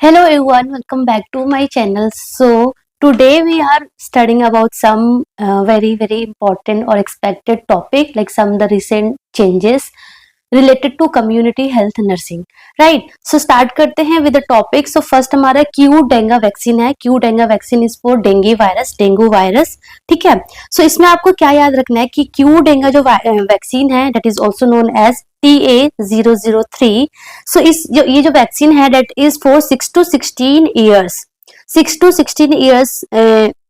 Hello everyone, welcome back to my channel. So today we are studying about some very important or expected topic, like some of the recent changes related to community health nursing, right? So start करते हैं with the topic. So first हमारा Qdenga vaccine है. Qdenga vaccine is for dengue virus. ठीक है. So इसमें आपको क्या याद रखना है कि क्यू डेंगा जो वैक्सीन है, that is also known as TA003. सो ये जो वैक्सीन है that is for 6 to 16 years. 6 to 16 years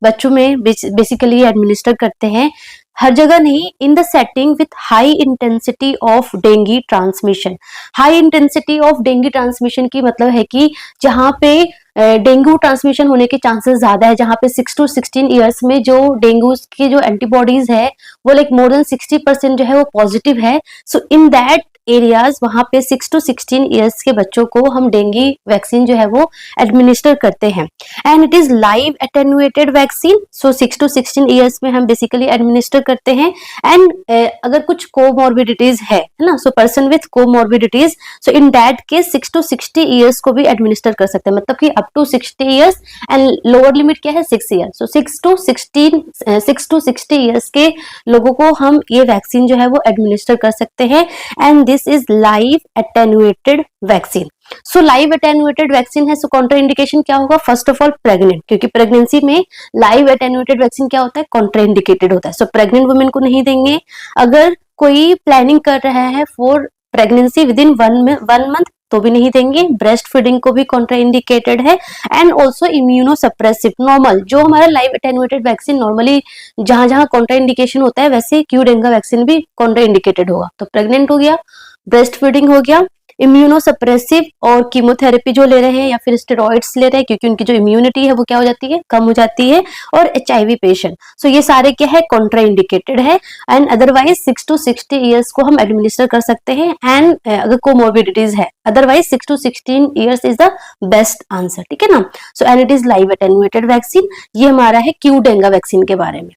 बच्चों में बेसिकली एडमिनिस्टर करते हैं. हर जगह नहीं, in the setting with high intensity of dengue transmission. High intensity of dengue transmission की मतलब है कि जहाँ पे डेंगू ट्रांसमिशन होने के चांसेस ज्यादा है, जहाँ पे 6 to 16 ईयर्स में जो डेंगू की जो एंटीबॉडीज है वो लाइक मोर देन 60% जो है वो पॉजिटिव है. सो इन दैट एरियाज वहां पे 6 to 16 ईयर्स के बच्चों को हम डेंगी वैक्सीन जो है वो एडमिनिस्टर करते हैं. And it is live attenuated vaccine. So 6 to 16 years में हम बेसिकली एडमिनिस्टर करते हैं. एंड अगर कुछ कोमॉर्बिडिटीज है ना, so person with comorbidities, so in that case 6 to 60 years को भी एडमिनिस्टर कर सकते हैं, मतलब कि up to 60 years. And lower limit क्या है, 6 ईयर्स. सो 6 to 60 ईयर्स के लोगों को हम ये वैक्सीन जो है वो एडमिनिस्टर कर सकते हैं. And this is live attenuated vaccine. So live attenuated vaccine है. सो कॉन्ट्रा इंडिकेशन क्या होगा, फर्स्ट ऑफ ऑल प्रेग्नेंट, क्योंकि प्रेगनेंसी में लाइव एटेन्युएटेड वैक्सीन क्या होता है, कॉन्ट्रा इंडिकेटेड होता है. सो प्रेग्नेंट वुमेन को नहीं देंगे. अगर कोई प्लानिंग कर रहा है for pregnancy with in 1 month तो भी नहीं देंगे. ब्रेस्ट फीडिंग को भी कॉन्ट्रा इंडिकेटेड है. And also immuno suppressive normal, जो हमारा लाइव एटेन्युएटेड वैक्सीन नॉर्मली जहां जहां कॉन्ट्रा इंडिकेशन होता है वैसे क्यू डेंगा वैक्सीन भी कॉन्ट्रा इंडिकेटेड होगा. तो प्रेग्नेंट हो गया, ब्रेस्ट फीडिंग हो गया, इम्यूनो सप्रेसिव और कीमोथेरेपी जो ले रहे हैं या फिर स्टेरॉइड्स ले रहे हैं क्योंकि उनकी जो इम्यूनिटी है वो क्या हो जाती है, कम हो जाती है, और HIV पेशेंट. सो ये सारे क्या है, कॉन्ट्रा इंडिकेटेड है. एंड अदरवाइज 6 to 60 ईयर्स को हम एडमिनिस्टर कर सकते हैं. एंड अगर कोमॉर्बिडिटीज है, otherwise 6 to 16 years is the best answer. ठीक है ना. So and it is live attenuated vaccine. ये हमारा है क्यू डेंगा वैक्सीन के बारे में.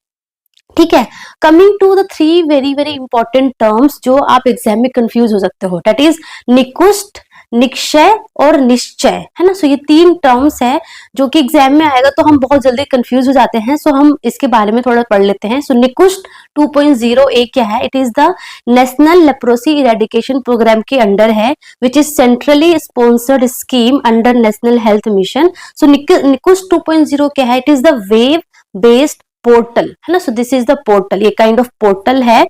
ठीक है. Coming to the 3 very important terms जो आप एग्जाम में कंफ्यूज हो सकते हो, दैट इज निकुष्ट, निक्षय और निश्चय, है ना. सो ये 3 टर्म्स है जो कि एग्जाम में आएगा तो हम बहुत जल्दी कंफ्यूज हो जाते हैं. सो हम इसके बारे में थोड़ा पढ़ लेते हैं. सो निकुष्ट 2.0 ए क्या है, it is the national leprosy eradication programme के अंडर है, which is centrally sponsored scheme under national health mission. So Nikusth 2.0 क्या है, it is the web based portal, है ना. So this is the portal, ये काइंड ऑफ पोर्टल है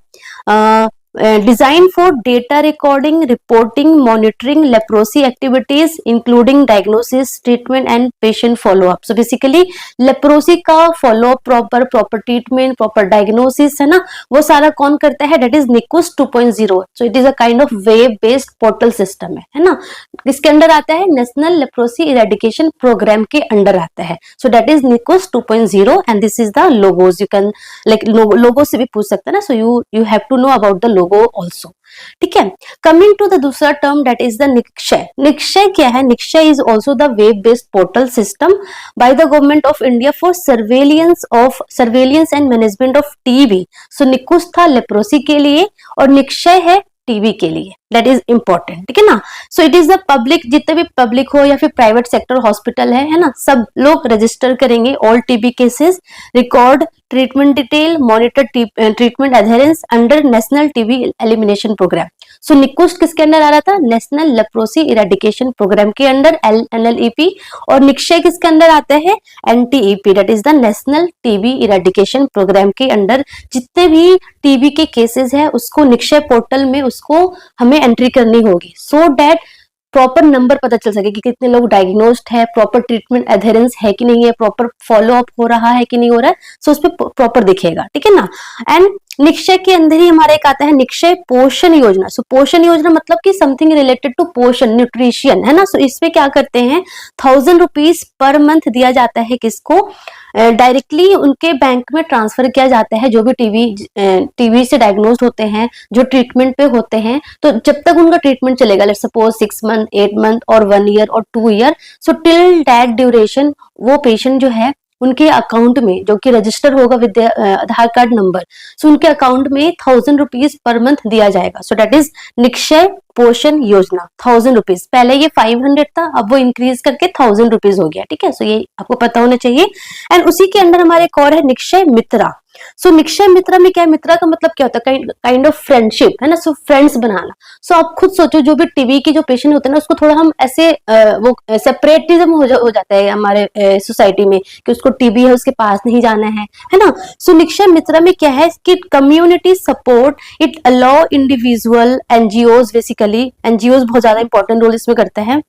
design for data recording, reporting, monitoring leprosy activities including diagnosis, treatment and patient follow up. So basically leprosy का follow up, proper treatment, proper diagnosis, है ना, वो सारा कौन करता है, that is Nikusth 2.0. So it is a kind of web based portal system है ना. इसके अंडर आता है नेशनल लेप्रोसी इरेडिकेशन प्रोग्राम के अंडर आता है. So that is Nikusth 2.0 and this is the logos. You can like logo से भी पूछ सकते हैं ना. So you have to know about the logo also. ठीक है. कमिंग टू द दूसरा term that is the Nikshay. Nikshay क्या है, Nikshay is also the web based portal system by the government of India for surveillance and management of TB. So Nikusth था leprosy के लिए और निक्षय है टीबी के लिए. That is important. ठीक है ना. सो इट इज द पब्लिक, जितने भी पब्लिक हो या फिर प्राइवेट सेक्टर हॉस्पिटल है ना, सब लोग रजिस्टर करेंगे all TB cases, record treatment detail, monitor treatment adherence under national TB elimination programme. So Nikusth किसके अंडर आ रहा था, नेशनल लेप्रोसी इरेडिकेशन प्रोग्राम के अंडर NLEP. और निक्षय किसके अंदर आता है, NTEP, that is the national TB eradication programme के अंडर. जितने भी टीबी के केसेस है उसको निक्षय पोर्टल में उसको हमें एंट्री करनी होगी, सो दैट प्रॉपर नंबर पता चल सके कि कितने लोग डायग्नोस्ड है, प्रॉपर ट्रीटमेंट एडहेरेंस है कि नहीं है, प्रॉपर फॉलोअप हो रहा है कि नहीं हो रहा है. सो उस पर प्रॉपर दिखेगा. ठीक है ना. एंड निक्षय के अंदर ही हमारा एक आता है निक्षय पोषण योजना. सो पोषण योजना मतलब कि समथिंग रिलेटेड टू पोषण, न्यूट्रिशन, है ना. सो इसमें क्या करते हैं, 1000 रुपीज पर मंथ दिया जाता है किसको, डायरेक्टली उनके बैंक में ट्रांसफर किया जाता है जो भी टीबी से डायग्नोस्ड होते हैं, जो ट्रीटमेंट पे होते हैं. तो जब तक उनका ट्रीटमेंट चलेगा, लेट्स सपोज 6 month, 8 month और 1 year और 2 year, so till that duration वो पेशेंट जो है उनके अकाउंट में, जो कि रजिस्टर होगा विद आधार कार्ड नंबर, सो उनके अकाउंट में 1,000 रुपीज पर मंथ दिया जाएगा. So that is Nikshay Poshan योजना. 1,000 रुपीज, पहले ये 500 था, अब वो इंक्रीज करके 1,000 रुपीज हो गया. ठीक है, सो ये आपको पता होना चाहिए. एंड उसी के अंदर हमारे एक और है निक्षय मित्रा. सो निक्षय मित्रा में क्या है, मित्रा का मतलब क्या होता है, काइंड ऑफ फ्रेंडशिप है ना, सो फ्रेंड्स बनाना. सो आप खुद सोचो, जो भी टीबी की जो पेशेंट होते हैं ना, उसको थोड़ा हम ऐसे वो सेपरेटिज्म हो जाता है हमारे सोसाइटी में, कि उसको टीबी है, उसके पास नहीं जाना है ना. सो निक्षय मित्रा में क्या है कि community support, it allow individual, NGOs, basically NGOs बहुत ज्यादा इंपॉर्टेंट रोल इसमें करते हैं,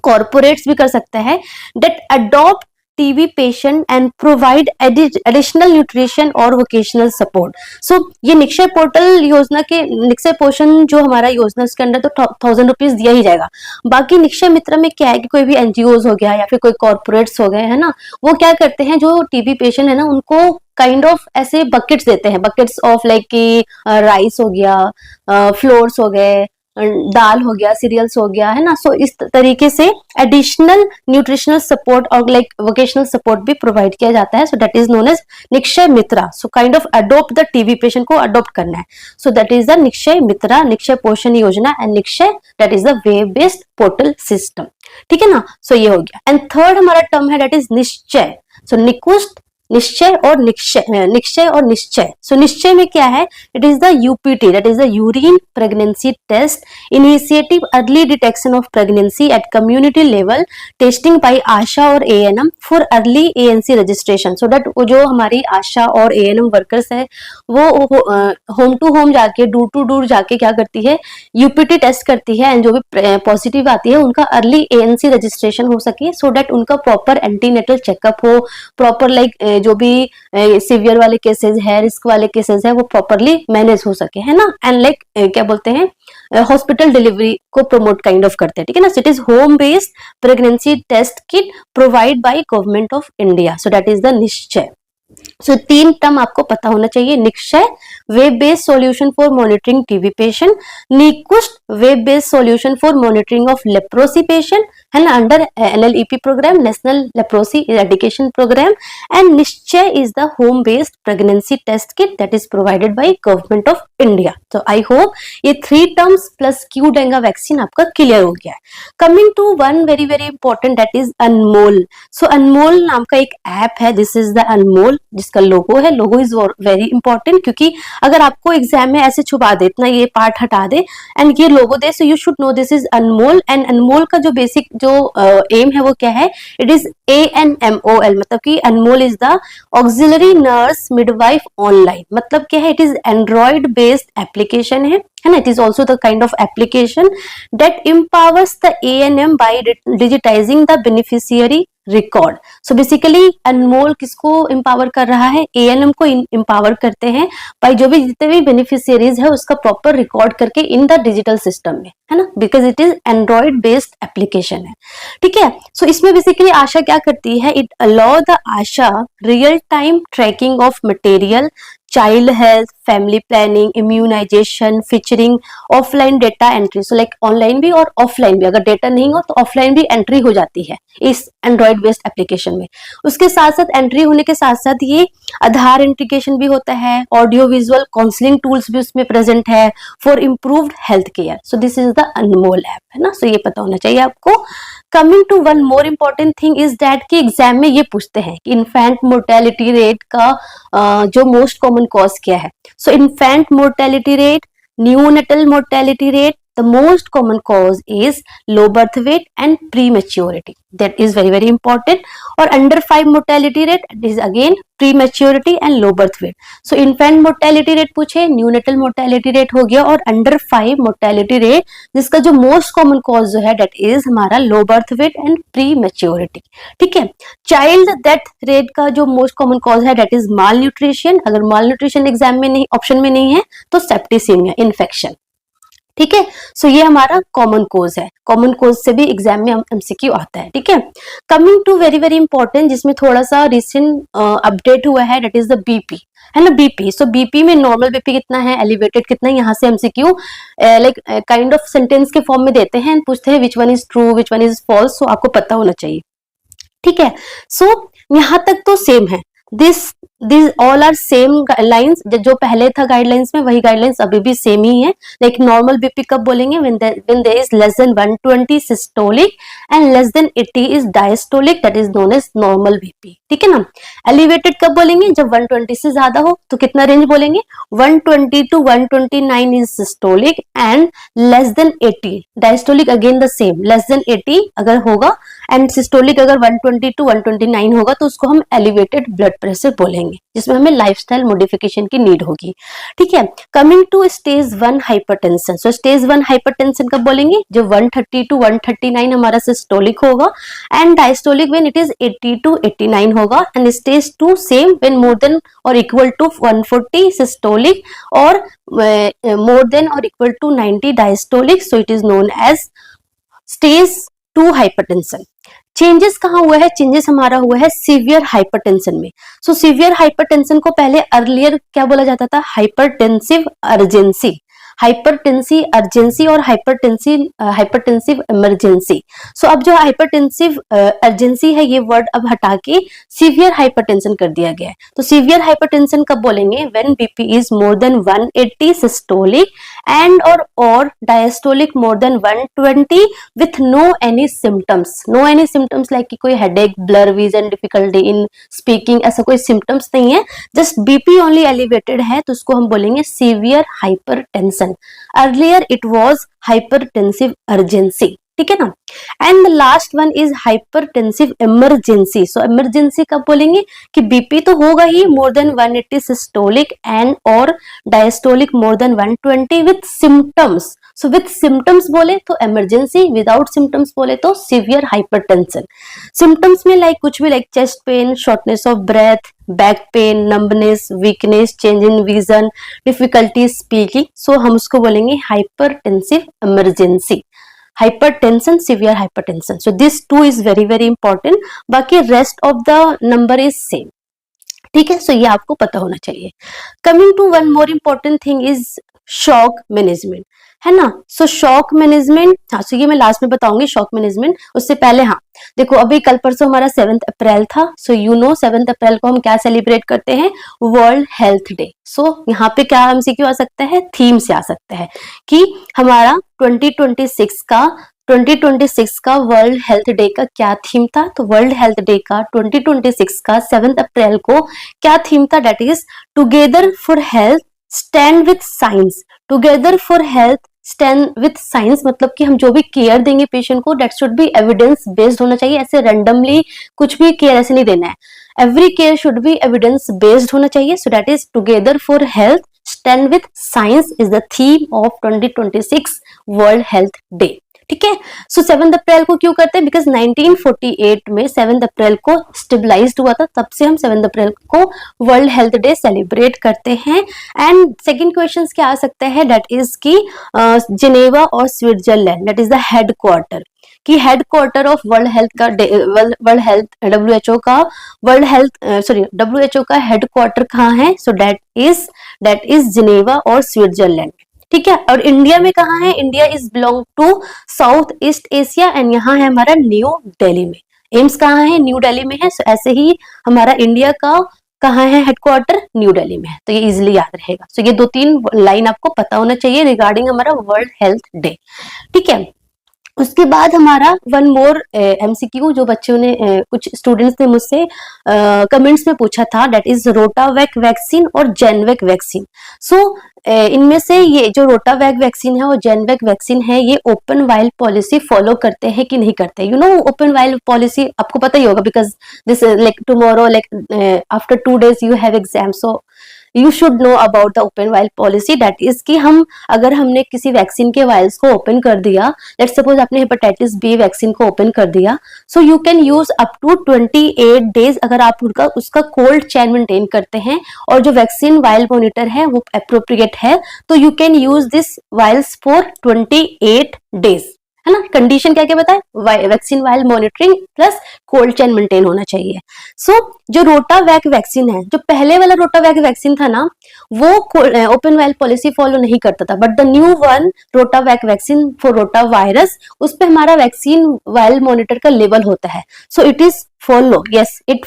कॉर्पोरेट्स भी कर सकते हैं, that adopt TB patient and provide additional nutrition और वोकेशनल सपोर्ट. सो ये निक्षय पोर्टल योजना के, निक्षय पोषण जो हमारा योजना, उसके अंदर तो 1,000 रुपीज दिया ही जाएगा. बाकी निक्षय मित्र में क्या है कि कोई भी एनजीओज हो गया या फिर कोई कॉर्पोरेट्स हो गए है ना, वो क्या करते हैं, जो टीबी पेशेंट है ना, उनको काइंड ऑफ ऐसे बकेट्स देते हैं, बकेट्स ऑफ लाइक कि राइस हो गया, फ्लोर्स हो गए, दाल हो गया, सीरियल्स हो गया, है ना. सो इस तरीके से एडिशनल न्यूट्रिशनल सपोर्ट और लाइक वोकेशनल सपोर्ट भी प्रोवाइड किया जाता है. So that is known as Nikshay Mitra. So kind of adopt the TB patient को अडोप्ट करना है. So that is the Nikshay Mitra, Nikshay Poshan Yojana and Nikshay, that is the web based portal system. ठीक है ना. सो ये हो गया. एंड थर्ड हमारा टर्म है दैट इज निश्चय. सो निकुष्ट, निश्चय और निक्षय और निश्चय. सो निश्चय में क्या है, it is the UPT, that is the urine pregnancy test initiative, early detection of pregnancy at community level, testing by ASHA और ANM for early ANC registration. So that वो जो हमारी आशा और एएनएम वर्कर्स है, वो home to home जाके, door to door जाके क्या करती है, यूपीटी टेस्ट करती है, एंड जो भी पॉजिटिव आती है उनका अर्ली एएनसी रजिस्ट्रेशन हो सके, सो दैट उनका प्रॉपर एंटीनेटल चेकअप हो, प्रॉपर लाइक जो भी सीवियर वाले केसेस है, रिस्क वाले केसेस है, वो प्रॉपरली मैनेज हो सके, है ना. एंड लाइक क्या बोलते हैं, हॉस्पिटल डिलीवरी को प्रमोट काइंड ऑफ करते हैं. ठीक है ना. It is home based pregnancy test kit provide by government of India. So that is the Nishchay. So तीन टर्म आपको पता होना चाहिए, Nikshay web based solution for monitoring TB patient, Nikusth web based solution for monitoring of leprosy patient, है ना, under NLEP programme, national leprosy eradication programme, and Nishchay is the home based pregnancy test kit that is provided by government of India. तो I hope ये 3 terms plus Qdenga vaccine आपका clear हो गया है. Coming to one very very important, that is ANMOL. So ANMOL नाम का एक app है, दिस इज द अनमोल, जिसका लोगो है. लोगो इज वेरी इंपॉर्टेंट, क्योंकि अगर आपको एग्जाम में ऐसे छुपा दे, इतना ये पार्ट हटा दे एंड ये लोगो दे, so you should know this is ANMOL. And ANMOL का जो बेसिक जो एम है वो क्या है, इट इज ANMOL, मतलब कि ANMOL is the auxiliary nurse midwife online. मतलब क्या है, it is Android based application है ना. It is also the kind of application that empowers the ANM by digitizing the beneficiary record. So basically ANMOL किसको empower कर रहा है, एएनएम को एम्पावर करते हैं भाई, जो भी जितने भी बेनिफिशियरीज है उसका प्रॉपर रिकॉर्ड करके इन द डिजिटल सिस्टम में, है ना, because it is Android based application है. ठीक है. सो इसमें बेसिकली आशा क्या करती है, it allow the ASHA real time tracking of material, child health, family planning, immunization, featuring offline data entry. So like online भी और ऑफलाइन भी, अगर डेटा नहीं हो तो ऑफलाइन भी एंट्री हो जाती है इस एंड्रॉइड बेस्ड एप्लीकेशन में. उसके साथ साथ एंट्री होने के साथ साथ ये आधार इंटीग्रेशन भी होता है, ऑडियो विजुअल काउंसलिंग टूल्स भी उसमें प्रेजेंट है for improved health care. So this is the Anmol app, है ना. सो ये पता होना चाहिए आपको. Coming to one more important thing is that कि एग्जाम में ये पूछते हैं कि इन्फेंट मोर्टेलिटी रेट का जो मोस्ट कॉमन कॉज क्या है. So infant mortality rate, neonatal mortality rate, the most common cause is low birth weight and prematurity. That is very very important. Or under 5 mortality rate is again prematurity and low birth weight. So infant mortality rate पूछे, neonatal mortality rate हो गया, और under 5 mortality rate जिसका जो most common cause जो है that is हमारा low birth weight and prematurity. ठीक है. Child death rate का जो most common cause है that is malnutrition. अगर malnutrition एग्जाम में नहीं, ऑप्शन में नहीं है तो सेप्टिसीमिया, इन्फेक्शन. ठीक है. सो ये हमारा कॉमन कोज है, कॉमन कोज से भी एग्जाम में एमसीक्यू आता है. ठीक है. Coming to very very important, जिसमें थोड़ा सा रिसेंट अपडेट हुआ है, दैट इज द बीपी, है ना, बीपी. सो बीपी में नॉर्मल बीपी कितना है, एलिवेटेड कितना है, यहाँ से MCQ like kind of sentence के फॉर्म में देते हैं, पूछते हैं which one is true, which one is false. So आपको पता होना चाहिए. ठीक है। सो यहाँ तक तो सेम है, this all are same guidelines, जो पहले था गाइडलाइंस में वही गाइडलाइंस अभी भी सेम ही है। लाइक नॉर्मल बीपी कब बोलेंगे, when there is less than 120 systolic and less than 80 is diastolic, that is known as normal BP, ठीक है ना। एलिवेटेड कब बोलेंगे, जब 120 से ज्यादा हो, तो कितना रेंज बोलेंगे, 120 to 129 is systolic and less than 80 diastolic, again the same, less than 80 अगर होगा एंड सिस्टोलिक अगर 120 टू 129 होगा तो उसको हम एलिवेटेड ब्लड प्रेशर बोलेंगे, जिसमें हमें लाइफस्टाइल मॉडिफिकेशन की नीड होगी, ठीक है। Coming to stage 1 hypertension, so stage 1 hypertension कब बोलेंगे, जो 130 टू 139 हमारा सिस्टोलिक होगा and diastolic when it is 80 to 89 होगा, and stage 2 same when more than और इक्वल टू 140 सिस्टोलिक और मोर देन और equal to 90 diastolic, so it is known as stage 2 hypertension. Changes कहाँ हुआ है, चेंजेस हमारा हुआ है सीवियर हाइपरटेंशन में। सो सीवियर हाइपरटेंशन को पहले अर्लियर क्या बोला जाता था, हाइपरटेंसिव अर्जेंसी, हाइपरटेंसी अर्जेंसी और हाइपरटेंसिव इमरजेंसी। सो अब जो हाइपरटेंसिव अर्जेंसी है ये वर्ड अब हटा के सीवियर हाइपरटेंशन कर दिया गया है। तो सीवियर हाइपरटेंशन कब बोलेंगे, when BP is more than 180 systolic and और diastolic more than 120 with no any symptoms, no any symptoms like कि कोई headache, blur vision, difficulty in speaking, ऐसा कोई सिम्टम्स नहीं है, जस्ट बीपी ओनली एलिवेटेड है, तो उसको हम बोलेंगे severe hypertension. Earlier it was hypertensive urgency, ठीक है ना। And the last one is hypertensive emergency. So emergency कब बोलेंगे कि बीपी तो होगा ही मोर देन 180 सिस्टोलिक एंड और diastolic more than 120 with symptoms. So with symptoms बोले तो इमरजेंसी, विदाउट सिम्टम्स बोले तो सीवियर हाइपरटेंशन। सिम्टम्स में लाइक कुछ भी, like chest pain, shortness of breath, back pain, numbness, weakness, change in vision, difficulty speaking, so हम उसको बोलेंगे hypertensive emergency. Hypertension, severe hypertension, so this two is very very important, बाकी rest of the number is same, ठीक है। So ये आपको पता होना चाहिए। Coming to one more important thing is shock management, है ना। सो शॉक मैनेजमेंट, हाँ, सो ये मैं लास्ट में बताऊंगी शॉक मैनेजमेंट, उससे पहले हाँ देखो, अभी कल परसों हमारा 7 अप्रैल था। सो यू नो 7 अप्रैल को हम क्या सेलिब्रेट करते हैं, वर्ल्ड हेल्थ डे। सो यहाँ पे क्या एमसीक्यू आ सकता है, थीम से आ सकता है कि हमारा 2026 का वर्ल्ड हेल्थ डे का क्या थीम था। तो वर्ल्ड हेल्थ डे का 2026 का 7 अप्रैल को क्या थीम था, that is together for health stand with science. Together for health stand with science मतलब कि हम जो भी केयर देंगे पेशेंट को, that should be evidence based होना चाहिए, ऐसे रैंडमली कुछ भी केयर ऐसे नहीं देना है, every care should be evidence based होना चाहिए। सो that is together for health stand with science is the theme of 2026 world health day, ठीक है। सो 7 अप्रैल को क्यों करते हैं, बिकॉज 1948 में 7 अप्रैल को स्टेबलाइज्ड हुआ था, तब से हम 7 अप्रैल को वर्ल्ड हेल्थ डे सेलिब्रेट करते हैं। एंड सेकंड क्वेश्चन क्या आ सकता है, दैट इज की जिनेवा और Switzerland, that is the headquarter, कि हेडक्वार्टर ऑफ वर्ल्ड हेल्थ का वर्ल्ड हेल्थ डब्ल्यूएचओ का हेडक्वार्टर कहाँ है, सो दैट इज जिनेवा और स्विट्जरलैंड, ठीक है। और इंडिया में कहाँ है, India is belong to South East Asia and यहाँ है हमारा न्यू दिल्ली में। एम्स कहाँ है, न्यू दिल्ली में है। सो ऐसे ही हमारा इंडिया का कहाँ है हेडक्वार्टर, न्यू दिल्ली में है, तो ये इजिली याद रहेगा। सो ये 2-3 लाइन आपको पता होना चाहिए रिगार्डिंग हमारा वर्ल्ड हेल्थ डे, ठीक है। उसके बाद हमारा वन मोर एमसीक्यू जो बच्चों ने कुछ स्टूडेंट्स ने मुझसे कमेंट्स में पूछा था, दैट इज रोटावैक वैक्सीन और जेनवैक वैक्सीन। सो इनमें से ये जो रोटावैक वैक्सीन है और जेनवैक वैक्सीन है, ये ओपन वाइल पॉलिसी फॉलो करते हैं कि नहीं करते। You know open vial policy आपको पता ही होगा, because this like tomorrow like after 2 days you have exam, so you should no about the open vial policy. That is कि अगर हमने किसी वैक्सीन के वाइल्स को ओपन कर दिया, लेट्स सपोज आपने हेपेटाइटिस बी वैक्सीन को ओपन कर दिया, so you can use up to 28 days अगर आप उसका कोल्ड चेन मेंटेन करते हैं और जो वैक्सीन वाइल मॉनिटर है वो अप्रोप्रिएट है, तो you can use this vials for 28 days। है ना। कंडीशन क्या क्या बताए, vaccine vial monitoring plus cold chain maintain होना चाहिए। सो जो रोटावैक वैक्सीन है, जो पहले वाला रोटावैक वैक्सीन था ना, वो ओपन वाइल पॉलिसी फॉलो नहीं करता था, but the new one Rotavac vaccine for rotavirus, उस पे हमारा वैक्सीन वाइल मॉनिटर का लेवल होता है। So it is follow, yes it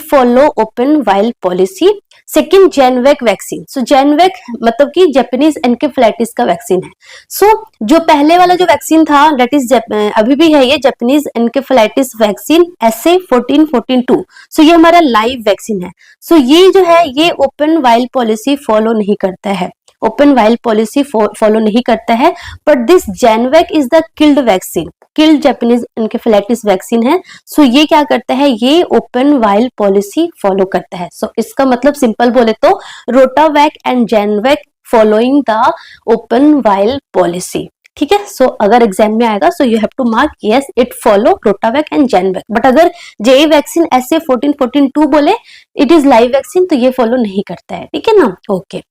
follow open vial policy. Second Jenvac vaccine, so Jenvac मतलब कि जापानीज एनकेफेलाइटिस का वैक्सीन है। सो जो पहले वाला जो वैक्सीन था दैट इज अभी भी है ये जापानीज एनकेफेलाइटिस वैक्सीन SA-14-14-2। सो ये हमारा लाइव वैक्सीन है। सो ये जो है ये ओपन वाइल पॉलिसी फॉलो नहीं करता है, ओपन वाइल पॉलिसी फॉलो नहीं करता है, but this Jenvac is the killed vaccine, killed Japanese encephalitis vaccine है। सो ये क्या करता है, ये ओपन वाइल पॉलिसी फॉलो करता है। सो इसका मतलब सिंपल बोले तो Rotavac and Jenvac following the open vial policy. ठीक है। सो अगर एग्जाम में आएगा so you have to mark yes it follow Rotavac and Jenvac, but अगर जेई वैक्सीन SA-14-14-2 बोले इट इज लाइव वैक्सीन तो ये फॉलो नहीं करता है। ठीक है ना। Okay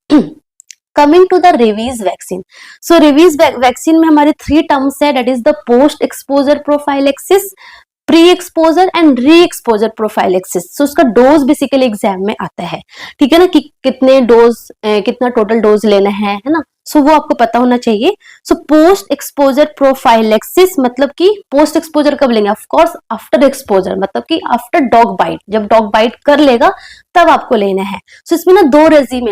coming to the rabies vaccine. So rabies vaccine में हमारे 3 टर्म्स है, that is the post exposure prophylaxis, pre exposure and re exposure prophylaxis. So उसका डोज बेसिकली एग्जाम में आता है। ठीक है ना, कि कितने डोज, कितना टोटल डोज लेना है ना। सो वो आपको पता होना चाहिए। सो पोस्ट एक्सपोजर प्रोफाइलेक्सिस मतलब कि पोस्ट एक्सपोजर कब लेंगे, ऑफ कोर्स आफ्टर एक्सपोजर, मतलब कि आफ्टर डॉग बाइट, जब डॉग बाइट कर लेगा तब आपको लेना है। सो इसमें ना दो रेजिम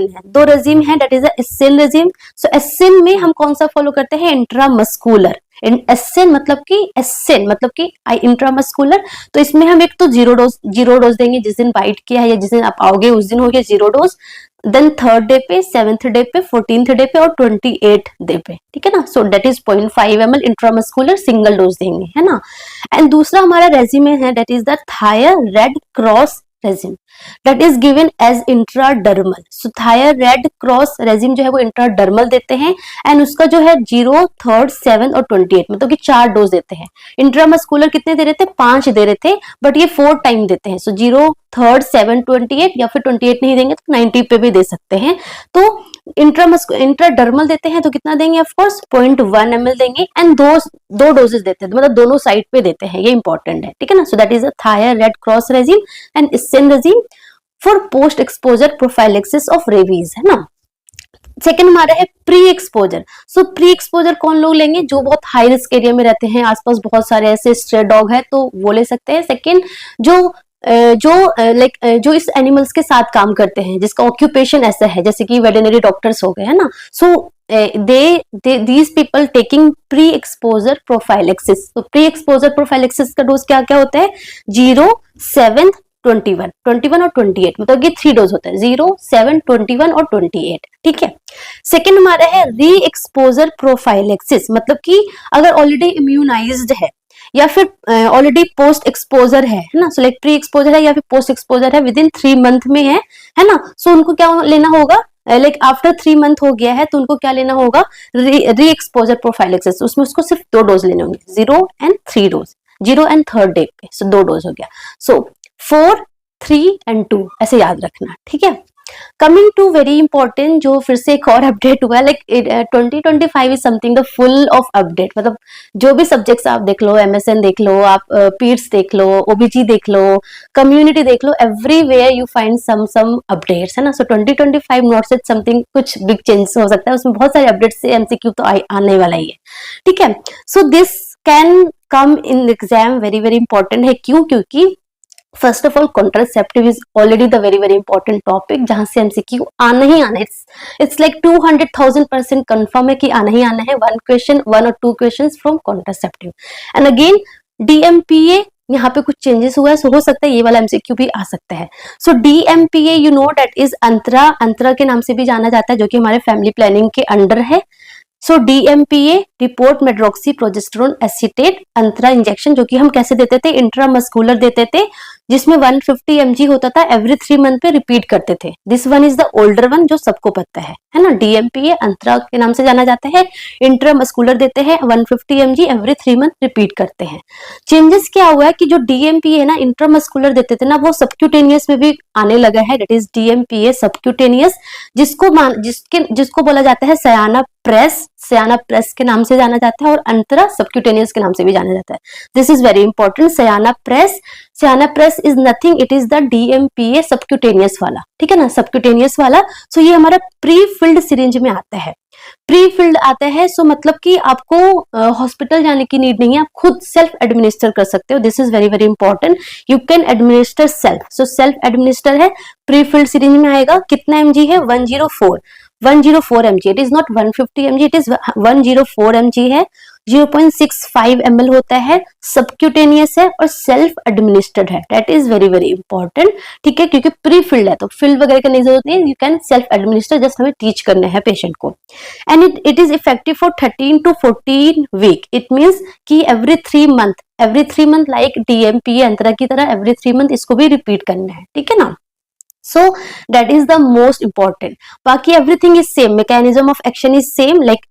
है, दैट इज एस्सिन रेजिम। सो एस्सिन में हम कौन सा फॉलो करते हैं, इंट्रामस्कुलर। एस्सिन मतलब कि इंट्रामस्कुलर। तो इसमें हम एक तो जीरो डोज देंगे, जिस दिन बाइट किया है या जिस दिन आप आओगे उस दिन हो गया zero dose, then 3rd day पे, 7th डे पे, 14th डे पे और 28th डे पे। ठीक है ना। So that is 0.5 ml intramuscular single dose देंगे, है ना। एंड दूसरा हमारा रेजिमे है, that is the Thai red cross regime, that is given as intradermal. So Thai red cross regime जो है वो इंट्राडर्मल देते हैं, एंड उसका जो है 0, 3rd, 7th और 28 मतलब कि 4 डोज देते हैं। इंट्रामस्कुलर कितने दे रहे थे, 5 दे रहे थे, बट ये 4 टाइम देते हैं। सो 0, 3rd, 7, 28 या फिर 28 नहीं देंगे तो 90 पे भी दे सकते हैं। तो इंट्राडर्मल देते हैं तो कितना देंगे, ऑफ कोर्स 0.1 ml देंगे, एंड दो डोजेस देते हैं, मतलब दोनों साइड पे देते हैं, ये इंपॉर्टेंट है। ठीक है ना। So that is a Thai red cross regimen and Essen regimen for post exposure prophylaxis of rabies, है ना। सेकेंड हमारा है pre exposure. So pre exposure कौन लोग लेंगे, जो बहुत हाई रिस्क एरिया में रहते हैं, आसपास बहुत सारे ऐसे स्ट्रे डॉग है तो वो ले सकते हैं। सेकेंड जो इस एनिमल्स के साथ काम करते हैं, जिसका ऑक्यूपेशन ऐसा है, जैसे कि वेटरनरी डॉक्टर्स हो गए, है ना। So these people taking pre exposure prophylaxis. तो प्री एक्सपोजर प्रोफाइलेक्सिस का डोज क्या क्या होता है, 0, 7, 21 और 28, मतलब ये 3 डोज होता है, 0, 7, 21 और 28। ठीक है। सेकेंड हमारा है री एक्सपोजर प्रोफाइलेक्सिस, मतलब कि अगर ऑलरेडी इम्यूनाइज्ड है या फिर ऑलरेडी पोस्ट एक्सपोजर है ना। सो लाइक प्री एक्सपोजर है या फिर पोस्ट एक्सपोजर है, विद इन 3 मंथ में है ना। सो उनको क्या लेना होगा, लाइक आफ्टर 3 मंथ हो गया है तो उनको क्या लेना होगा, री एक्सपोजर प्रोफाइलेक्सिस। उसमें उसको सिर्फ 2 डोज लेने होंगे, 0 and 3 dose, 0 and 3rd day पे। सो 2 डोज हो गया। सो 4, 3 एंड 2 ऐसे याद रखना। ठीक है। कमिंग टू वेरी इंपॉर्टेंट, जो फिर से एक और अपडेट हुआ है, like 2025 is something the full of update. मतलब जो भी सब्जेक्ट्स आप देख लो, MSN देख लो, आप पीट्स देख लो, OBG देख लो, कम्युनिटी देख लो, everywhere you find some updates, है ना। सो 2025 नॉट सेट समथिंग, कुछ बिग चेंजेस हो सकता है उसमें, बहुत सारे अपडेट्स से MCQ तो आने वाला ही है। ठीक है। So this can come in exam, very very important है। क्यों, क्योंकि first of all contraceptive is already the very very important topic, जहां से MCQ आना ही आना है। इट्स लाइक 200,000% कंफर्म है कि आना ही आना है, 1 और 2 question from contraceptive. And again DMPA, यहाँ पे कुछ चेंजेस हुआ है, सो हो सकता है ये वाला MCQ भी आ सकता है। So DMPA you know that is Antara के नाम से भी जाना जाता है, जो कि हमारे फैमिली प्लानिंग के अंडर है। So DMPA report medroxyprogesterone acetate Antara injection, जो कि हम कैसे देते थे, इंट्रामस्कुलर देते थे, जिसमें 150 mg होता था, एवरी 3 मंथ पे रिपीट करते थे। This one is the older one जो सबको पता है ना, DMPA अंतरा के नाम से जाना जाता है। इंट्रामस्कुलर देते हैं 150 mg एवरी 3 मंथ रिपीट करते हैं। चेंजेस क्या हुआ है कि जो DMPA है ना, इंट्रामस्कुलर देते थे ना, वो सबक्यूटेनियस में भी आने लगा है, दैट इज DMPA सबक्यूटेनियस, जिसको बोला जाता है सयाना प्रेस के नाम से जाना जाता है, और अंतरा सबक्यूटेनियस के नाम से भी जाना जाता है। This is very important. Sayana Press is nothing, it is the DMPA subcutaneous वाला, ठीक है ना, सबक्यूटेनियस वाला। सो ये हमारा प्री फिल्ड सिरिंज में आता है, प्री फिल्ड आता है। सो मतलब कि आपको हॉस्पिटल जाने की नीड नहीं है, आप खुद सेल्फ एडमिनिस्टर कर सकते हो। This is very very important, you can administer self. So self administer है, प्री फिल्ड सिरिंज में आएगा। कितना mg है? 104 mg, it is not 150 mg, it is 104 mg है। 0.65 ml होता है, सबक्यूटेनियस है और सेल्फ एडमिनिस्टर्ड है। That is very very important, ठीक है, क्योंकि प्री फिल्ड है तो फिल्ड वगैरह करने की जरूरत नहीं है, you can self administer, just हमें टीच करने हैं पेशेंट को। And it is effective for 13 to 14 week. It means कि every 3 month like DMPA Antara की तरह एवरी 3 मंथ इसको भी रिपीट करना है, ठीक है ना। So that is the most important. बाकी everything is same, mechanism of action is same, like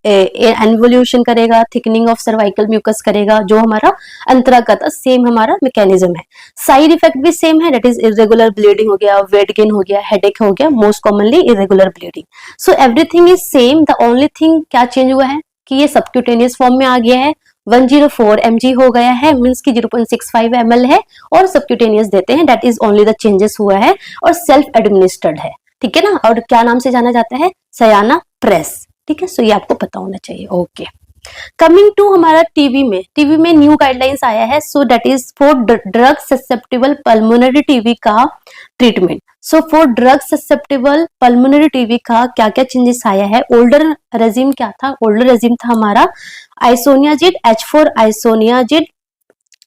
involution करेगा, thickening of cervical mucus करेगा, जो हमारा अंतरा का था, सेम हमारा मैकेनिज्म है। साइड इफेक्ट भी सेम है, that is irregular bleeding हो गया, weight gain हो गया, headache हो गया, most commonly irregular bleeding. So everything is same, the only thing क्या चेंज हुआ है कि ये सबक्यूटेनियस फॉर्म में आ गया है, 104 mg हो गया है, मीन्स की 0.65 ml है, और सबक्यूटेनियस देते हैं, that is only the changes हुआ है, और सेल्फ एडमिनिस्टर्ड है, ठीक है ना। और क्या नाम से जाना जाता है? सयाना प्रेस, ठीक है। सो ये आपको पता होना चाहिए। ओके, कमिंग टू हमारा टीबी में न्यू गाइडलाइंस आया है। So that is for drug susceptible pulmonary TB का treatment. So for drug susceptible pulmonary TB का क्या क्या चेंजेस आया है? ओल्डर रेजिम क्या था? ओल्डर रेजिम था हमारा isoniazid, H for isoniazid,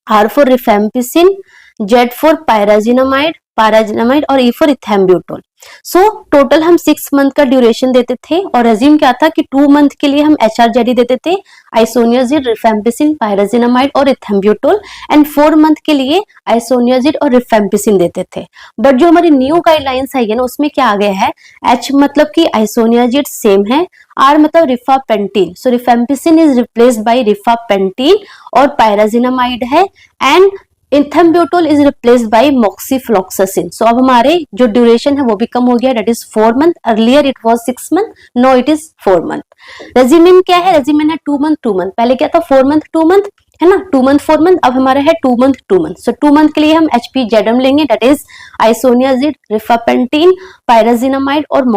R for rifampicin, Z for pyrazinamide और E फॉर इथेम्ब्यूटोल। सो टोटल हम 6 मंथ का ड्यूरेशन देते थे, और रेजिम क्या था कि 2 मंथ के लिए हम HRJD देते थे, आइसोनियाजिड, रिफेम्पिसिन, पायराजिनामाइड और इथेम्ब्यूटोल, एंड 4 मंथ के लिए आइसोनियाजिड और रिफेम्पिसिन देते थे। बट जो हमारी न्यू गाइडलाइंस आई है ना, उसमें क्या आ गया है? H मतलब कि आइसोनियाजिड सेम है, R मतलब rifapentine, so rifampicin is replaced by rifapentine, और पायराजिनामाइड है, and ethambutol is replaced by moxifloxacin. So अब हमारे जो ड्यूरेशन है वो भी कम हो गया, that is 4 month. Earlier it was 6 month, no it is 4 month. Regimen क्या है? रेजिमेन है 2 मंथ 2 मंथ, पहले क्या था 4 मंथ 2 मंथ, है ना, 2 मंथ 4 मंथ, अब हमारा है 2 मंथ 2 मंथ। सो 2 मंथ के लिए हम HPZM लेंगे, दैट इज आइसोनियाजिड, रिफापेंटिन, पायराजिनामाइड और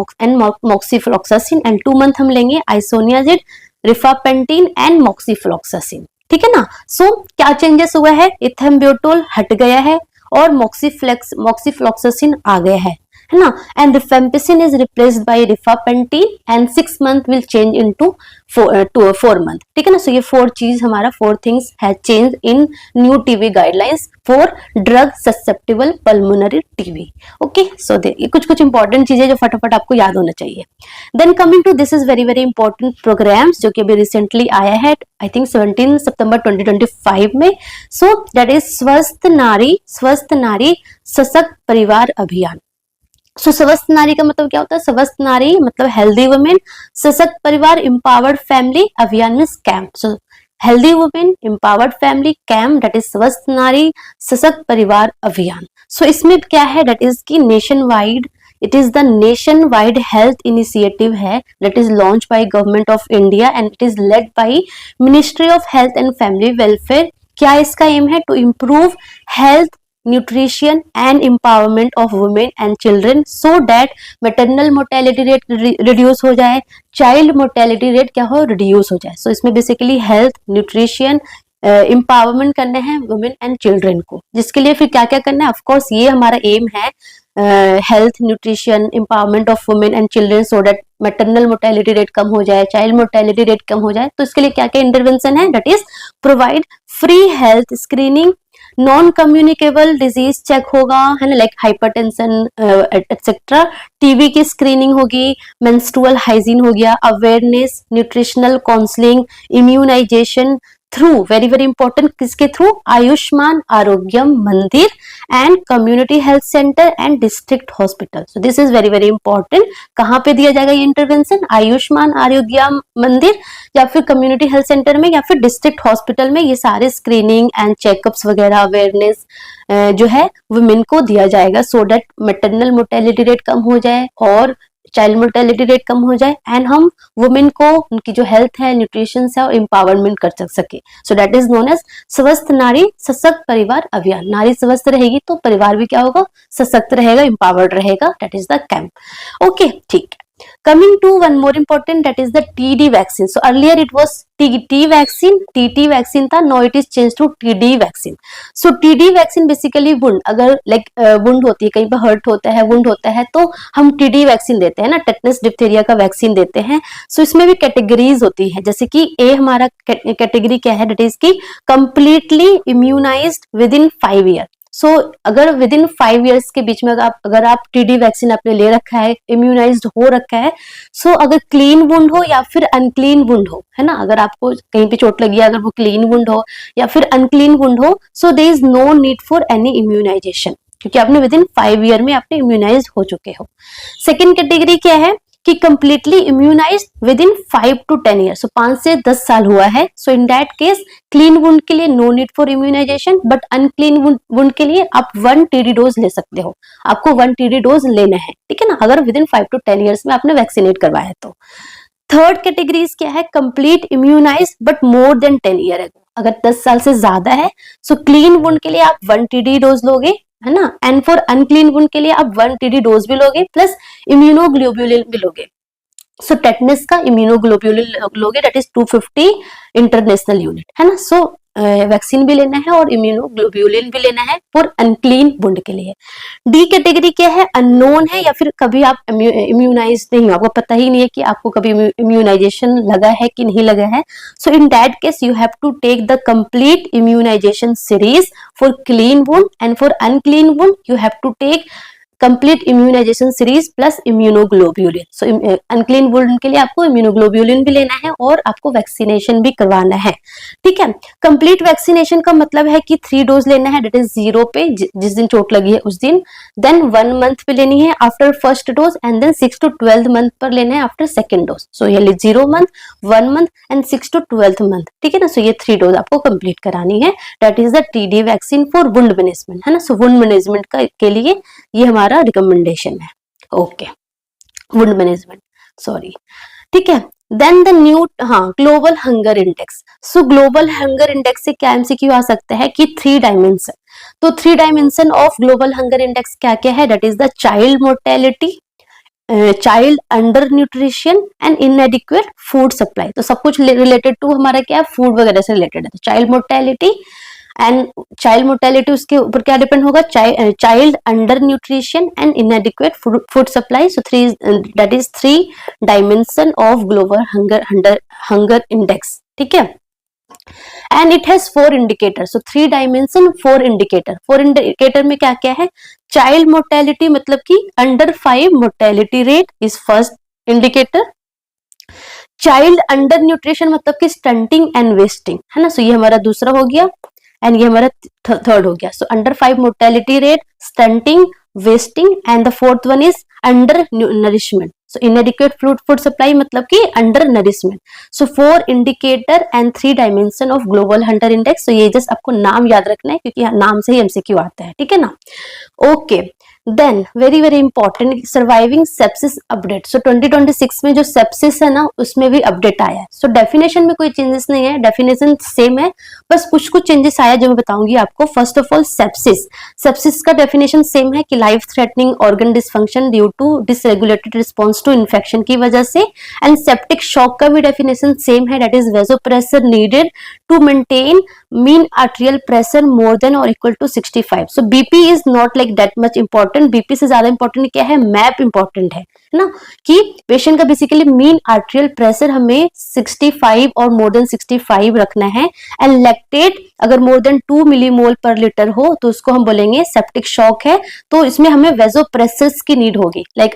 मॉक्सीफ्लॉक्सासिन, एंड 2 मंथ हम लेंगे आइसोनियाजिड, रिफापेंटिन एंड मॉक्सीफ्लॉक्सासिन, ठीक है ना। सो क्या चेंजेस हुआ है? इथेम्ब्यूटोल हट गया है और मॉक्सीफ्लॉक्सासिन आ गया है ना, and rifampicin is replaced by rifapentine, and 6 month will change into 4 month, ठीक है ना। सो ये 4 चीज हमारा 4 things has change in new TB guidelines for drug susceptible pulmonary TB. Okay, so ये कुछ इंपॉर्टेंट चीजें जो फटाफट आपको याद होना चाहिए। Then coming to this is very very important programs जो कि अभी रिसेंटली आया है, आई थिंक 17 सितंबर 2025 में। सो दैट इज स्वस्थ नारी सशक्त परिवार अभियान। सो स्वस्थ नारी का मतलब क्या होता है? स्वस्थ नारी मतलब healthy women, Sashakt Parivar empowered family, Abhiyan means camp. So healthy women, empowered family, camp, that is Swasth Nari Sashakt Parivar Abhiyan. So इसमें क्या है? दैट इज की nationwide, it is the nationwide health initiative है, that is launch by government of India, and it is led by ministry of health and family welfare. क्या इसका aim है? To improve health, nutrition and empowerment of women and children, so that maternal mortality rate reduce हो जाए, child mortality rate क्या हो? Reduce हो जाए। सो इसमें बेसिकली हेल्थ, न्यूट्रिशन, एम्पावरमेंट करने हैं वुमेन एंड चिल्ड्रन को, जिसके लिए फिर क्या क्या करना है? ऑफकोर्स ये हमारा एम है, health, nutrition, empowerment of women and children, so that maternal mortality rate कम हो जाए, चाइल्ड मोर्टेलिटी रेट कम हो जाए। तो इसके लिए क्या क्या इंटरवेंशन है? That is provide free health screening, non communicable disease check होगा, है ना, लाइक हाइपरटेंशन एटसेट्रा, टीबी की स्क्रीनिंग होगी, मेंस्ट्रुअल हाइजीन हो गया, awareness, nutritional counselling, immunization, through, very very important, किसके थ्रू? Ayushman Arogyam Mandir and community health centre and district hospital. So this is very very important. कहाँ पे दिया जाएगा ये इंटरवेंशन? आयुष्मान आरोग्यम मंदिर या फिर कम्युनिटी हेल्थ सेंटर में या फिर डिस्ट्रिक्ट हॉस्पिटल में. ये सारे स्क्रीनिंग एंड चेकअप्स वगैरह अवेयरनेस जो है वुमेन को दिया जाएगा, so that maternal mortality rate कम हो जाए और चाइल्ड मोर्टेलिटी रेट कम हो जाए एंड हम वुमेन को उनकी जो हेल्थ है, न्यूट्रिशन है और एम्पावरमेंट कर सके. So that is known as Swasth Nari Sashakt Parivar अभियान. नारी स्वस्थ रहेगी तो परिवार भी क्या होगा? सशक्त रहेगा, एम्पावर्ड रहेगा. That is the camp. Okay, ठीक है. Coming to one more important, that is the TD vaccine. So earlier it was TT vaccine, TT vaccine था, now it is changed to TD vaccine. So TD vaccine basically wound, अगर like wound होती है, कहीं पर hurt होता है, wound होता है, तो हम TD vaccine देते हैं ना, टेटनस डिप्थीरिया का वैक्सीन देते हैं. So इसमें भी कैटेगरीज होती है, जैसे कि A हमारा कैटेगरी क्या है? that is कि completely immunized within 5 years. सो अगर विद इन 5 years के बीच में अगर आप टीडी वैक्सीन आपने ले रखा है, इम्यूनाइज्ड हो रखा है, सो अगर क्लीन वुंड हो या फिर अनक्लीन वुंड हो, है ना, अगर आपको कहीं पे चोट लगी है, अगर वो क्लीन वुंड हो या फिर अनक्लीन वुंड हो, so there is no need for any immunization, क्योंकि आपने विद इन 5 year में आपने इम्यूनाइज हो चुके हो. सेकेंड कैटेगरी क्या है कि completely immunized within 5 to 10 years. So 5 से 10 साल हुआ है. So in that case clean wound के लिए no need for immunization, but unclean wound के लिए आप 1 TD डोज ले सकते हो. आपको 1 TD डोज लेना है, ठीक है ना, अगर विद इन 5 to 10 years में आपने वैक्सीनेट करवाया है तो. थर्ड कैटेगरीज क्या है? Complete immunise but more than 10 year. अगर 10 साल से ज्यादा है, सो क्लीन वुंड के लिए आप 1 TD डोज लोगे, है ना, एंड फॉर अनक्लीन वुंड के लिए आप 1 TD डोज भी लोगे प्लस इम्यूनोग्लोब्यूलिन भी लोगे. सो टेटनस का इम्यूनोग्लोब्यूलिन लोगे, दैट इज 250 इंटरनेशनल यूनिट, है ना. सो वैक्सीन भी लेना है और इम्यूनोग्लोब्यूलिन भी लेना है फॉर अनक्लीन वुंड के लिए. डी कैटेगरी क्या है? अननोन है, या फिर कभी आप इम्यूनाइज नहीं हो, आपको पता ही नहीं है कि आपको कभी इम्यूनाइजेशन लगा है कि नहीं लगा है. So in that case you have to take the complete immunization series for clean wound and for unclean wound you have to take complete immunization series plus immunoglobulin. So unclean wound के लिए आपको immunoglobulin भी लेना है और आपको vaccination भी करवाना है, ठीक है. कंप्लीट वैक्सीनेशन का मतलब है कि 3 डोज लेना है, दैट इज 0 पे, जिस दिन चोट लगी है उस दिन, देन 1 month पे लेनी है after first dose, and then 6 to 12 month पर लेना है आफ्टर सेकेंड डोज. सो ये 0 month, 1 month and 6 to 12th month, ठीक है ना. सो ये 3 डोज आपको कंप्लीट करानी है. That is the TD vaccine for wound management, है ना. सो वुंड मैनेजमेंट के लिए ये हमारा रिकमेंडेशन है. ओके, वुंड मैनेजमेंट, सॉरी, ठीक है. देन द न्यू, हाँ, ग्लोबल हंगर इंडेक्स. सो ग्लोबल हंगर इंडेक्स से क्या एमसीक्यू आ सकता है कि 3 डायमेंशन. तो 3 dimension of global hunger index क्या क्या है? That is the child mortality, child under nutrition and इनएडिक्वेट food supply. तो सब कुछ रिलेटेड टू हमारा क्या है? फूड वगैरह से रिलेटेड है. तो child mortality and child mortality उसके ऊपर क्या डिपेंड होगा? Child under nutrition and इनएडिक्वेट food supply. So 3, that is 3 dimension of global hunger index, ठीक है. And it has 4 indicator. So 3 dimension 4 indicator. 4 indicator में क्या क्या है? चाइल्ड मोर्टेलिटी मतलब कि under 5 mortality rate is first indicator. Child under nutrition मतलब कि स्टंटिंग एंड वेस्टिंग, है ना. सो ये हमारा दूसरा हो गया एंड ये हमारा थर्ड हो गया. So under 5 mortality rate, stunting, wasting, and the fourth one is undernourishment. So inadequate food supply मतलब कि undernourishment. So 4 indicator and 3 dimension of global hunger index. So ये जस्ट आपको नाम याद रखना है क्योंकि नाम से ही एमसीक्यू आता है, ठीक है ना. Okay, then very very important, surviving sepsis update. So 2026 में जो सेप्सिस है ना उसमें भी अपडेट आया है. सो डेफिनेशन में कोई चेंजेस नहीं है, डेफिनेशन सेम है, बस कुछ कुछ चेंजेस आया जो मैं बताऊंगी आपको. फर्स्ट ऑफ ऑल सेप्सिस का डेफिनेशन सेम है कि life threatening organ dysfunction due to dysregulated response to infection की वजह से. एंड सेप्टिक शॉक का भी डेफिनेशन सेम है, that is vasopressor needed to maintain mean arterial pressure more than और equal to 65. So BP is not like that much important. BP से ज्यादा important क्या है? मैप इंपॉर्टेंट है ना, कि पेशेंट का बेसिकली मीन आर्टेरियल प्रेशर हमें 65 और मोर देन 65 रखना है. एंड लैक्टेट अगर मोर देन 2 मिलीमोल पर लीटर हो तो उसको हम बोलेंगे सेप्टिक शॉक है. तो इसमें हमें वेसोप्रेसर्स की नीड होगी, लाइक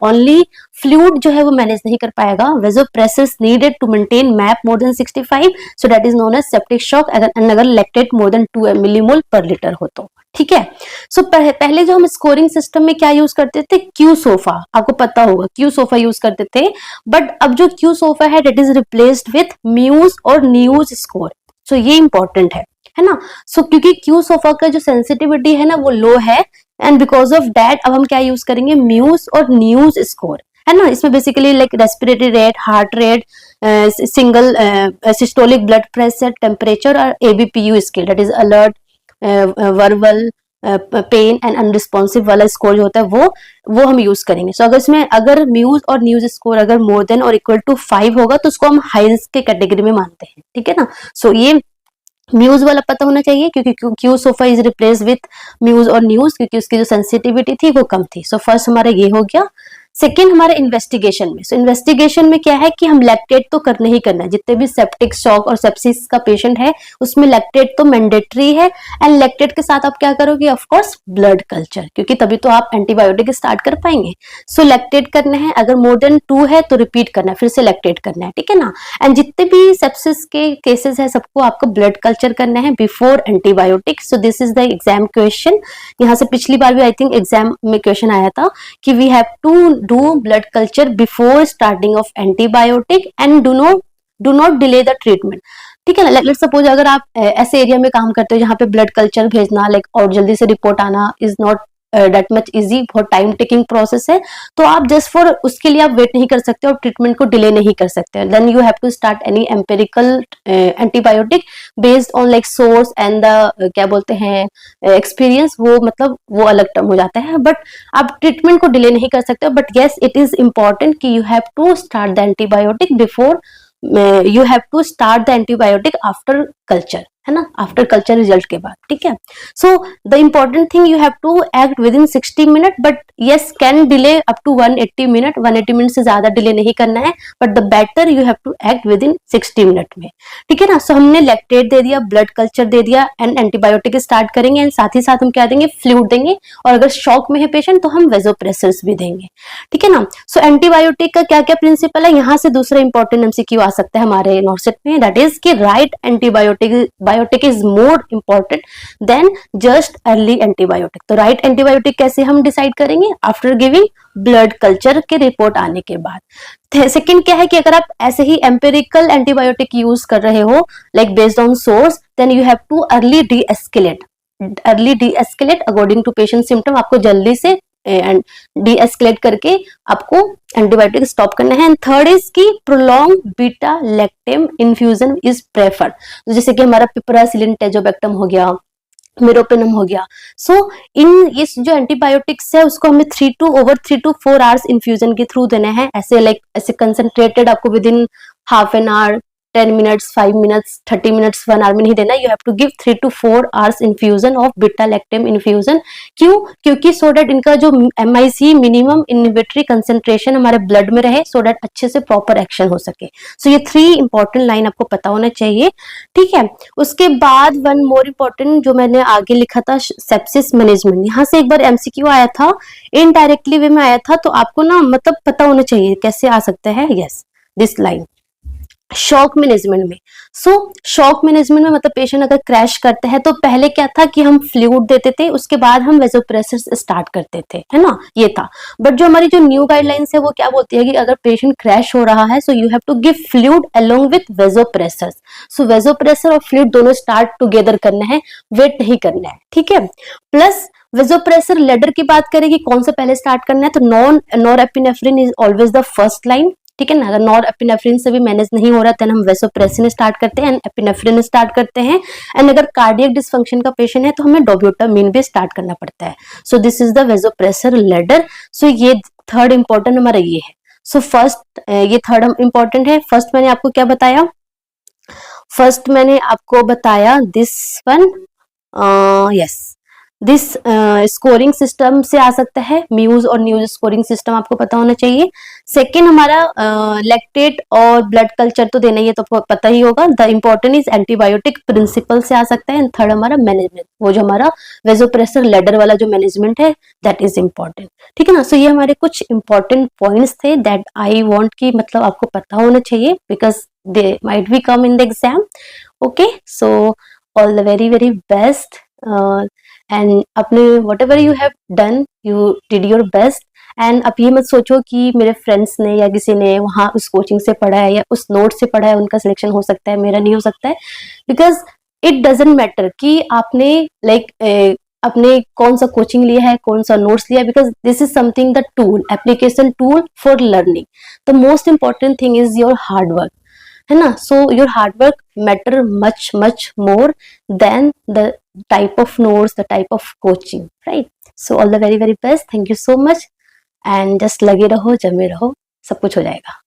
ओनली फ्लूइड जो है वो मैनेज नहीं कर पाएगा. Vasopressors needed to maintain MAP more than 65, so that is known as septic shock. अगर lactate more than 2 millimole per litre हो तो. ठीक है. सो पहले जो हम स्कोरिंग सिस्टम में क्या यूज करते थे, क्यू सोफा, आपको पता होगा क्यू सोफा यूज करते थे. बट अब जो क्यू सोफा है दैट इज रिप्लेस्ड विथ म्यूज और न्यूज स्कोर. सो ये इंपॉर्टेंट है ना. सो क्योंकि क्यू सोफा का जो सेंसिटिविटी है ना वो लो है, एंड बिकॉज ऑफ दैट अब हम क्या यूज करेंगे, म्यूज और न्यूज स्कोर, है ना. इसमें basically like respiratory rate, heart rate, single systolic blood pressure, temperature और AVPU scale that is alert, verbal, pain and unresponsive वाला स्कोर जो होता है वो हम यूज करेंगे. सो अगर म्यूज और न्यूज स्कोर अगर मोर देन और इक्वल टू 5 होगा तो उसको हम हाई रिस्क के कैटेगरी में मानते हैं. ठीक है ना. सो ये म्यूज वाला पता होना चाहिए क्योंकि q SOFA is replace with म्यूज और न्यूज क्योंकि उसकी जो सेंसिटिविटी थी वो कम थी. सो फर्स्ट हमारा ये हो गया. सेकेंड हमारे इन्वेस्टिगेशन में. सो इन्वेस्टिगेशन में क्या है कि हम लैक्टेट तो करना ही करना है. जितने भी सेप्टिक शॉक और सेप्सिस का पेशेंट है उसमें लैक्टेट तो मैंडेटरी है. एंड लैक्टेट के साथ आप क्या करोगे, ऑफ कोर्स ब्लड कल्चर, क्योंकि तभी तो आप एंटीबायोटिक स्टार्ट कर पाएंगे. सो लैक्टेट करना है. अगर मोर देन 2 है तो रिपीट करना है, फिर से लैक्टेट करना है. ठीक है ना. एंड जितने भी सेप्सिस के केसेस है सबको आपको ब्लड कल्चर करना है before antibiotic. So this is the exam question. यहाँ से पिछली बार भी आई थिंक एग्जाम में क्वेश्चन आया था कि we have to do blood culture before starting of antibiotic and do not delay the treatment. ठीक है ना. लेट्स सपोज अगर आप ऐसे एरिया में काम करते हो जहाँ पे ब्लड कल्चर भेजना लाइक और जल्दी से रिपोर्ट आना is not that much easy, बहुत टाइम टेकिंग प्रोसेस है, तो आप जस्ट फॉर उसके लिए आप वेट नहीं कर सकते और ट्रीटमेंट को डिले नहीं कर सकते. Then you have to start any empirical antibiotic based on like source and the क्या बोलते हैं एक्सपीरियंस. वो मतलब वो अलग टर्म हो जाता है. बट आप ट्रीटमेंट को डिले नहीं कर सकते. But yes it is important कि you have to start the antibiotic before, you have to start the antibiotic after culture, है ना, आफ्टर कल्चर रिजल्ट के बाद. ठीक है. So the important thing you have to act within 60 minute, but yes can delay up to 180 minute. 180 minute से ज्यादा delay नहीं करना है, but the better you have to act within 60 minute में. ठीक है ना. सो हमने लैक्टेट दे दिया, ब्लड कल्चर दे दिया एंड एंटीबायोटिक स्टार्ट करेंगे. एंड साथ ही साथ हम क्या देंगे, फ्लूइड देंगे. और अगर शॉक में है पेशेंट तो हम वेजोप्रेसर्स भी देंगे. ठीक है ना. सो एंटीबायोटिक का क्या क्या प्रिंसिपल है, यहाँ से दूसरा इंपॉर्टेंट एमसीक्यू आ सकता है हमारे नॉर्सेट में, दैट इज कि right antibiotic is more important than just early antibiotic. तो राइट एंटीबायोटिक कैसे हम डिसाइड करेंगे, आफ्टर गिविंग ब्लड कल्चर के रिपोर्ट आने के बाद. सेकंड क्या है कि अगर आप ऐसे ही एम्पेरिकल एंटीबायोटिक यूज कर रहे हो like based on source, then you have to early de escalate according to patient symptom. आपको जल्दी से एंड डी एस्केलेट करके आपको एंटीबायोटिक स्टॉप करना है. एंड थर्ड इज की prolong beta lactam infusion is preferred. जैसे कि हमारा पिपरासिलिन टेजोबैक्टम हो गया, मेरोपेनम हो गया. सो इन इस जो एंटीबायोटिक्स है उसको हमें 3 to 4 आवर्स इन्फ्यूजन के थ्रू देना है. ऐसे लाइक ऐसे कंसंट्रेटेड आपको within half an hour, 10 minutes, 5 minutes, 30 minutes, 1 hour में नहीं देना. You have to give 3 to 4 hours infusion of beta lactam infusion. क्यों, क्योंकि सो दैट इनका जो MIC मिनिमम इनहिबिटरी कंसेंट्रेशन हमारे ब्लड में रहे, सो दैट अच्छे से प्रॉपर एक्शन हो सके. सो ये 3 इंपॉर्टेंट लाइन आपको पता होना चाहिए. ठीक है. उसके बाद वन मोर इम्पोर्टेंट जो मैंने आगे लिखा था, सेप्सिस मैनेजमेंट. यहाँ से एक बार MCQ आया था, इनडायरेक्टली वे में आया था, तो आपको ना मतलब पता होना चाहिए कैसे आ सकता है. Yes, this line shock management में. सो शॉक मैनेजमेंट में मतलब पेशेंट अगर क्रैश करते हैं तो पहले क्या था कि हम फ्लूइड देते थे, उसके बाद हम वेजोप्रेसर्स स्टार्ट करते थे, है ना, ये था. बट जो हमारी जो न्यू गाइडलाइंस है वो क्या बोलती है कि अगर पेशेंट क्रैश हो रहा है, so you have to give fluid along with vasopressors. So vasopressor और फ्लूइड दोनों स्टार्ट टुगेदर करना है, वेट नहीं करना है. ठीक है. प्लस वेजोप्रेसर लेडर की बात करें कि कौन सा पहले स्टार्ट करना है, तो norepinephrine is always the first line. ठीक है ना. अगर नॉरएपिनेफ्रिन से भी मैनेज नहीं हो रहा तो हम वेसोप्रेसिन स्टार्ट करते हैं एंड एपिनेफ्रिन स्टार्ट करते हैं. एंड अगर कार्डियक डिसफंक्शन का पेशेंट है तो हमें डोब्यूटामीन भी स्टार्ट करना पड़ता है. So this is the vasopressor ladder. So ये थर्ड इंपॉर्टेंट हमारा ये है. सो फर्स्ट ये थर्ड इंपॉर्टेंट है. फर्स्ट मैंने आपको क्या बताया, फर्स्ट मैंने आपको बताया this one, yes, this scoring system से आ सकता है, म्यूज और न्यूज स्कोरिंग सिस्टम आपको पता होना चाहिए। सेकेंड हमारा लैक्टेट और ब्लड कल्चर तो देना ही है, तो पता ही होगा। The important is antibiotic principle से आ सकता है। एंड थर्ड हमारा मैनेजमेंट, वो जो हमारा वेजोप्रेसर लेडर वाला जो मैनेजमेंट है, दैट इज इम्पोर्टेंट। ठीक है ना। सो ये हमारे कुछ इंपॉर्टेंट पॉइंट्स थे दैट आई वांट की मतलब आपको पता होना चाहिए, because they might be come in the exam. Okay, so all the very very best. And अपने whatever you have done, you did your best. And अब ये मत सोचो कि मेरे फ्रेंड्स ने या किसी ने वहाँ उस कोचिंग से पढ़ा है या उस नोट से पढ़ा है, उनका सिलेक्शन हो सकता है, मेरा नहीं हो सकता है। बिकॉज इट डजेंट मैटर कि आपने अपने कौन सा कोचिंग लिया है, कौन सा नोट्स लिया है, because this is something the tool, application tool for learning. The most important thing is your hard work, है ना। So your hard work matter much much more than the type of notes, the type of coaching, right? So all the very very best. Thank you so much, and just लगे रहो, जमे रहो, सब कुछ हो जाएगा।